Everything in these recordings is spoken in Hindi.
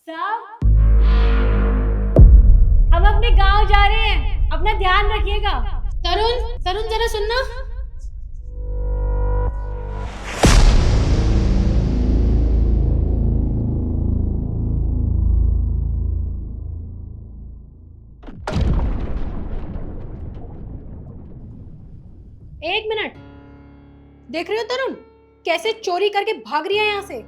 साहब, हम अपने गांव जा रहे हैं, अपना ध्यान रखिएगा। तरुण तरुण जरा सुनना। एक मिनट, देख रहे हो तरुण कैसे चोरी करके भाग रही है यहाँ से?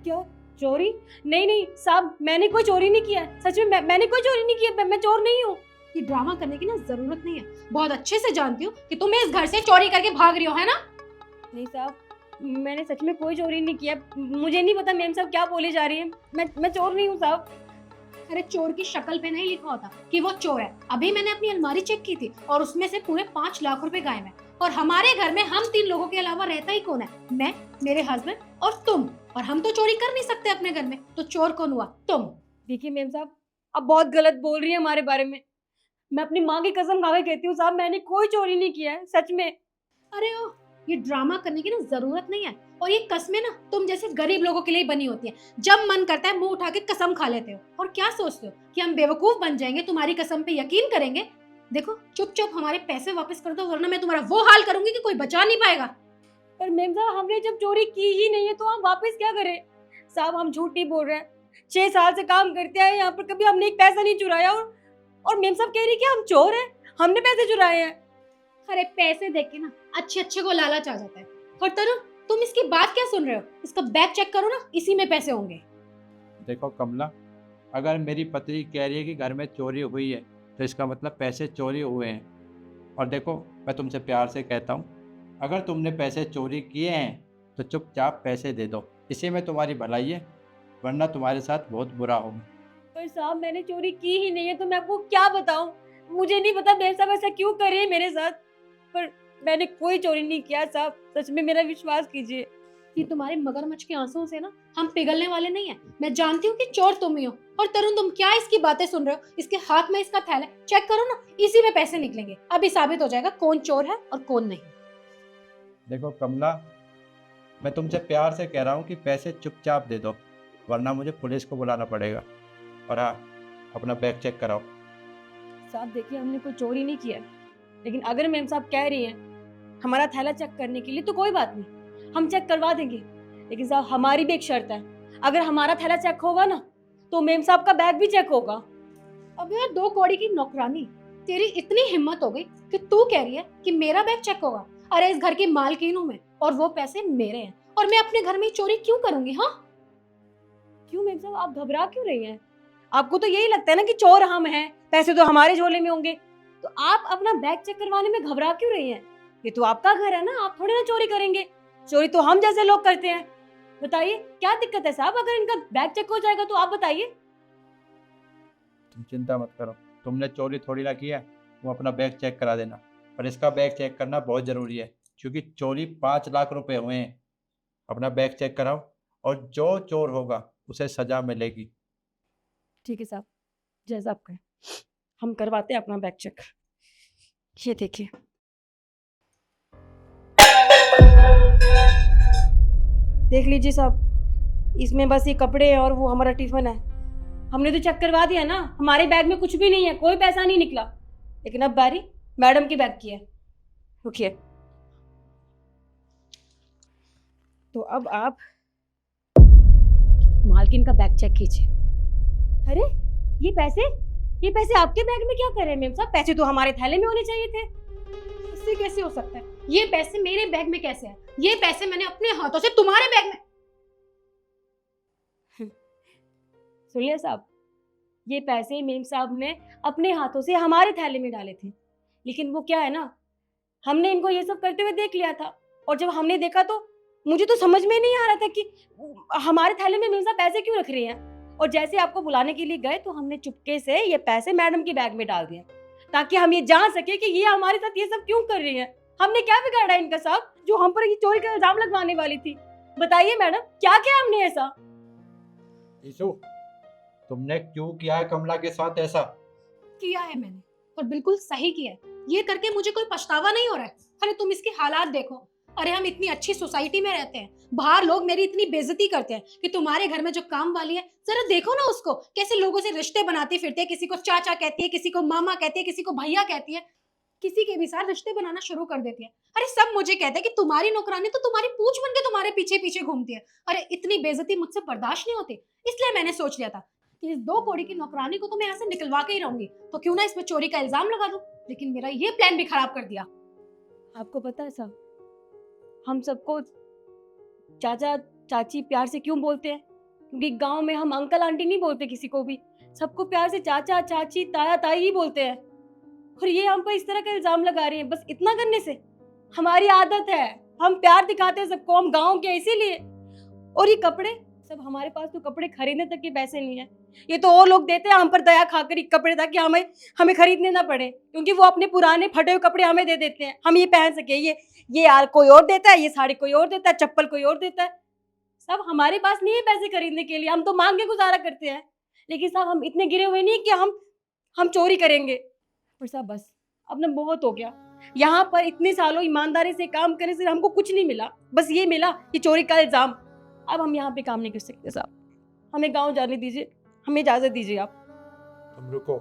क्या चोरी? नहीं नहीं साहब, मैंने कोई चोरी नहीं किया है। सच में मैंने कोई चोरी नहीं किया। मैं चोर नहीं हूँ। ये ड्रामा करने की ना जरूरत नहीं है। बहुत अच्छे से जानती हूँ कि तुम इस घर से चोरी करके भाग रही हो, है ना? नहीं साहब, मैंने सच में कोई चोरी नहीं किया। मुझे नहीं पता मैम साहब क्या बोले जा रही है। मैं चोर नहीं हूँ साहब। अरे चोर की शक्ल पे नहीं लिखा होता कि वो चोर है। अभी मैंने अपनी अलमारी चेक की थी और उसमें से पूरे 5 लाख रुपए गायब है। और हमारे घर में हम 3 लोगों के अलावा रहता ही कौन है? मैं, मेरे हस्बैंड और तुम। और हम तो चोरी कर नहीं सकते अपने घर में, तो चोर कौन हुआ? तुम। देखिए मैम साहब, आप बहुत गलत बोल रही हैं हमारे बारे में। मैं अपनी माँ की कसम खा के कहती हूँ साहब, मैंने कोई चोरी नहीं किया है सच में। अरे ओ, ये ड्रामा करने की ना जरूरत नहीं है। और ये कस्में ना तुम जैसे गरीब लोगों के लिए बनी होती हैं। जब मन करता है मुंह उठा के कसम खा लेते हो। और क्या सोचते हो कि हम बेवकूफ बन जाएंगे, तुम्हारी कसम पे यकीन करेंगे? देखो चुपचाप हमारे पैसे वापस कर दो, वरना मैं तुम्हारा वो हाल करूंगी कि कोई बचा नहीं पाएगा। पर मैम साहब, हमने जब चोरी की ही नहीं है तो हम वापस क्या करें? साहब, हम झूठ नहीं बोल रहे हैं। 6 साल से काम करते हैं यहाँ पर, कभी हमने एक पैसा नहीं चुराया। और मैम साहब कह रही कि हम चोर हैं, हमने पैसे चुराए हैं। अरे पैसे देख के ना अच्छे अच्छे को लालच आ जाता है। और तरुण, तुम इसकी बात क्या सुन रहे हो? इसका बैग चेक करो ना, इसी में पैसे होंगे। देखो कमला, अगर मेरी पत्नी कह रही है कि घर में चोरी हुई है तो इसका मतलब पैसे चोरी हुए हैं। और देखो, मैं तुमसे प्यार से कहता हूँ, अगर तुमने पैसे चोरी किए हैं तो चुपचाप पैसे दे दो। इसी में तुम्हारी भलाई है, वरना तुम्हारे साथ बहुत बुरा होगा। पर साहब, मैंने चोरी की ही नहीं है तो मैं आपको क्या बताऊं? मुझे नहीं पता मैम साहब ऐसा क्यों कर रही है मेरे साथ। पर मैंने कोई चोरी नहीं किया साहब, सच में मेरा विश्वास कीजिए। ये तुम्हारे मगरमच्छ के आंसुओं से ना हम पिघलने वाले नहीं है। मैं जानती हूँ कि चोर तुम ही हो। और तरुण, तुम क्या इसकी बातें सुन रहे हो? इसके हाथ में इसका थैला है, चेक करो ना, इसी में पैसे निकलेंगे। अभी साबित हो जाएगा कौन चोर है और कौन नहीं। देखो कमला, मैं तुमसे प्यार से कह रहा हूँ कि पैसे चुपचाप दे दो, वरना मुझे पुलिस को बुलाना पड़ेगा। और हाँ, अपना बैग चेक कराओ। साहब देखिए, हमने कोई चोरी नहीं किया, लेकिन अगर मैम साहब कह रही हैं हमारा थैला चेक करने के लिए तो कोई बात नहीं, हम चेक करवा देंगे। लेकिन साहब, हमारी भी एक शर्त है, अगर हमारा थैला चेक होगा ना तो मैम साहब का बैग भी चेक होगा। अब यार 2 कौड़ी की नौकरानी, तेरी इतनी हिम्मत हो गई कि तू कह रही है कि मेरा बैग चेक होगा? अरे इस घर की मालकिन हूँ मैं, और वो पैसे मेरे हैं, और मैं अपने घर में चोरी क्यों करूंगी? हाँ, क्यों मैम साहब, आप घबरा क्यों रही हैं? आपको तो यही लगता है ना कि चोर हम हैं, पैसे तो हमारे झोले में होंगे, तो आप अपना बैग चेक करवाने में घबरा क्यों रही हैं? ये तो आपका घर है ना, आप थोड़ी ना चोरी करेंगे। चोरी तो हम जैसे लोग करते हैं। बताइए क्या दिक्कत है साहब, अगर इनका बैग चेक हो जाएगा तो आप बताइए। तुम चिंता मत करो, तुमने चोरी थोड़ी ना किया, तुम अपना बैग चेक करा देना। पर इसका बैग चेक करना बहुत ज़रूरी है, क्योंकि चोरी 5 लाख रुपए हुए हैं। अपना बैग चेक कराओ, और जो चोर होगा उसे सजा मिलेगी। ठीक है साहब, जैसा आप कहें, हम करवाते हैं अपना बैग चेक। ये देखिए, देख लीजिए साहब, इसमें बस ये कपड़े हैं और वो हमारा टिफिन है। हमने तो चेक करवा दिया ना, हमारे बैग में कुछ भी नहीं है, कोई पैसा नहीं निकला। लेकिन अब बारी मैडम की बैग की है। रुकिए, तो अब आप मालकिन का बैग चेक कीजिए। अरे ये पैसे आपके बैग में क्या कर रहे हैं मैम साहब? पैसे तो हमारे थैले में होने चाहिए थे। इससे कैसे हो सकता है? ये पैसे मेरे बैग में कैसे हैं? ये पैसे मैंने अपने हाथों से तुम्हारे बैग में। सुनिए साहब, ये पैसे मेम साहब ने अपने हाथों से हमारे थैले में डाले थे। लेकिन वो क्या है ना, हमने इनको ये सब करते हुए देख लिया था, और जब हमने देखा तो मुझे तो समझ में नहीं आ रहा था कि हमारे थैले में मेम साहब पैसे क्यों रख रहे हैं। और जैसे आपको बुलाने के लिए गए तो हमने चुपके से ये पैसे मैडम के बैग में डाल दिए, ताकि हम ये जान सके कि ये हमारे साथ ये सब क्यों कर रही है। हमने क्या बिगाड़ा इनका साहब, जो हम पर ये चोरी का इल्जाम लगवाने वाली थी? बताइए मैडम, क्या क्या हमने ऐसा? ईशु, तुमने क्यों किया है कमला के साथ ऐसा? किया है मैंने, और बिल्कुल सही किया है। ये करके मुझे कोई पछतावा नहीं हो रहा है। अरे तुम इसके हालात देखो, अरे हम इतनी अच्छी सोसाइटी में रहते हैं, बाहर लोग मेरी इतनी बेइज्जती करते हैं कि तुम्हारे घर में जो काम वाली है, जरा देखो ना उसको कैसे लोगों से रिश्ते बनाती फिरती है, किसी को चाचा कहती है, किसी को मामा कहती है, किसी को भैया कहती है, किसी के भी साथ रिश्ते बनाना शुरू कर देती है। अरे सब मुझे कहते हैं कि तुम्हारी नौकरानी तो तुम्हारी पूंछ बन के तुम्हारे पीछे पीछे घूमती है। अरे इतनी बेइज्जती मुझसे बर्दाश्त नहीं होती, इसलिए मैंने सोच लिया था कि इस 2 कौड़ी की नौकरानी को तो मैं यहाँ से निकलवा के ही रहूंगी, तो क्यों ना इसमें चोरी का इल्जाम लगा दूं। लेकिन मेरा ये प्लान भी खराब कर दिया। आपको पता है साहब, हम सबको चाचा चाची प्यार से क्यों बोलते हैं? क्योंकि गांव में हम अंकल आंटी नहीं बोलते किसी को भी, सबको प्यार से चाचा चाची ताया ताई ही बोलते हैं। और ये हम पर इस तरह का इल्जाम लगा रही है, बस इतना करने से? हमारी आदत है, हम प्यार दिखाते हैं सबको, हम गांव के इसीलिए। और ये कपड़े सब, हमारे पास तो कपड़े खरीदने तक के पैसे नहीं है, ये तो और लोग देते हैं हम पर दया खाकर कपड़े, ताकि हमें खरीदने ना पड़े, क्योंकि वो अपने पुराने फटे हुए कपड़े हमें दे देते हैं, हम ये पहन सके। ये यार कोई और देता है, ये साड़ी कोई और देता है, चप्पल कोई और देता है। सब हमारे पास नहीं है पैसे खरीदने के लिए, हम तो मांग के गुजारा करते हैं। लेकिन साहब हम इतने गिरे हुए नहीं कि हम चोरी करेंगे। और साहब बस अब ना बहुत हो गया, यहाँ पर इतने सालों ईमानदारी से काम करने से हमको कुछ नहीं मिला, बस ये मिला कि चोरी का इल्जाम। अब हम यहाँ पे काम नहीं कर सकते साहब, हमें गांव जाने दीजिए, हमें इजाज़त दीजिए आप। तुम रुको,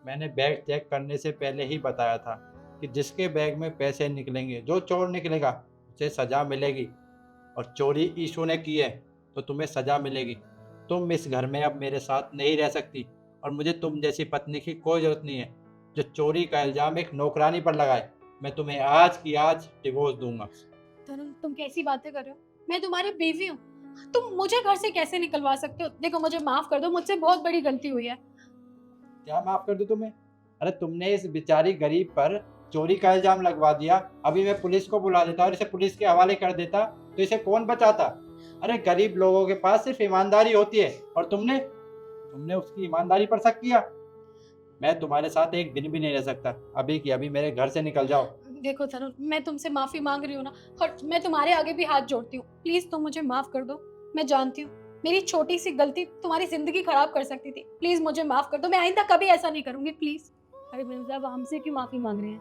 मैंने बैग चेक करने से पहले ही बताया था कि जिसके बैग में पैसे निकलेंगे, जो चोर निकलेगा उसे सज़ा मिलेगी। और चोरी ईशू ने की है तो तुम्हें सज़ा मिलेगी। तुम इस घर में अब मेरे साथ नहीं रह सकती, और मुझे तुम जैसी पत्नी की कोई ज़रूरत नहीं है जो चोरी का इल्ज़ाम एक नौकरानी पर लगाए। मैं तुम्हें आज की आज डिवोर्स दूंगा। तरुण, तुम कैसी बातें कर रहे हो? मैं तुम्हारी बीवी हूँ, तुम मुझे घर से कैसे निकलवा सकते हो? देखो मुझे माफ कर दो, मुझसे बहुत बड़ी गलती हुई है। क्या माफ़ कर दूं तुम्हें? अरे तुमने इस बेचारी गरीब पर चोरी का इल्ज़ाम लगवा दिया, अभी मैं पुलिस को बुला देता और इसे पुलिस के हवाले कर देता तो इसे कौन बचाता? अरे गरीब लोगों के पास सिर्फ ईमानदारी होती है, और तुमने उसकी ईमानदारी पर शक किया। मैं तुम्हारे साथ एक दिन भी नहीं रह सकता, अभी की अभी मेरे घर से निकल जाओ। देखो तरुण, मैं तुमसे माफी मांग रही हूँ ना, और मैं तुम्हारे आगे भी हाथ जोड़ती हूँ, प्लीज तुम मुझे माफ कर दो। मैं जानती हूँ मेरी छोटी सी गलती तुम्हारी जिंदगी खराब कर सकती थी, प्लीज मुझे माफ कर दो, मैं आइंदा कभी ऐसा नहीं करूंगी, प्लीज। अरे मैम साहब, हमसे क्यों माफ़ी मांग रहे हैं?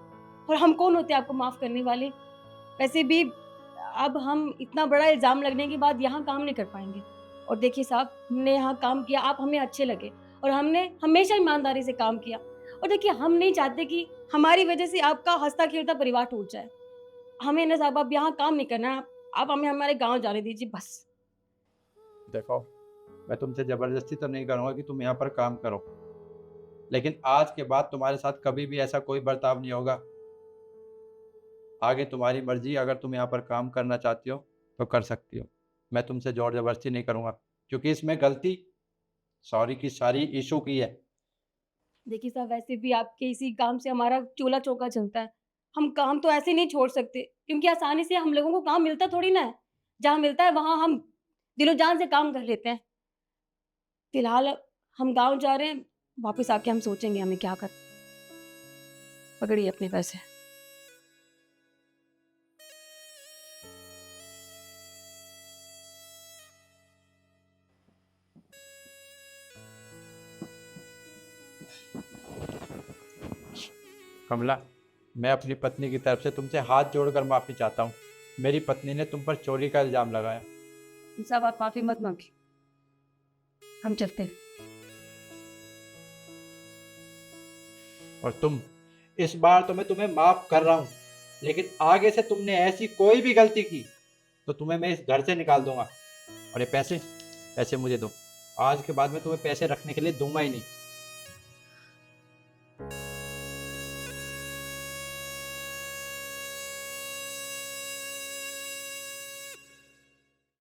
और हम कौन होते हैं आपको माफ़ करने वाले? वैसे भी अब हम इतना बड़ा इल्ज़ाम लगने के बाद यहाँ काम नहीं कर पाएंगे। और देखिए साहब, हमने यहाँ काम किया, आप हमें अच्छे लगे, और हमने हमेशा ईमानदारी से काम किया। और देखिए हम नहीं चाहते कि हमारी वजह से आपका हंसता खेलता परिवार टूट जाए। हमें ना साहब अब यहाँ काम नहीं करना है, आप हमें हमारे गाँव जाने दीजिए बस। देखो, मैं तुमसे ज़बरदस्ती तो नहीं करूँगा कि तुम यहाँ पर काम करो, लेकिन आज के बाद तुम्हारे साथ कभी भी ऐसा कोई बर्ताव नहीं होगा। आगे तुम्हारी मर्जी, अगर तुम यहाँ पर काम करना चाहती हो तो कर सकती हो, मैं तुमसे जोर ज़बरदस्ती नहीं करूँगा, क्योंकि इसमें गलती सॉरी की सारी इशू की है। देखिए साहब, वैसे भी आपके इसी काम से हमारा चूल्हा चौका चलता है, हम काम तो ऐसे नहीं छोड़ सकते, क्योंकि आसानी से हम लोगों को काम मिलता थोड़ी ना है। जहाँ मिलता है वहाँ हम दिलो जान से काम कर लेते हैं। फिलहाल हम गाँव जा रहे हैं, वापस आके हम सोचेंगे हमें क्या कर। पकड़िए अपने पैसे। कमला, मैं अपनी पत्नी की तरफ से तुमसे हाथ जोड़कर माफ़ी चाहता हूँ। मेरी पत्नी ने तुम पर चोरी का इल्ज़ाम लगाया। साहब आप माफ़ी मत मांगिए, हम चलते हैं। और तुम, इस बार तो मैं तुम्हें माफ़ कर रहा हूँ, लेकिन आगे से तुमने ऐसी कोई भी गलती की तो तुम्हें मैं इस घर से निकाल दूंगा। और ये पैसे मुझे दो, आज के बाद मैं तुम्हें पैसे रखने के लिए दूंगा ही नहीं।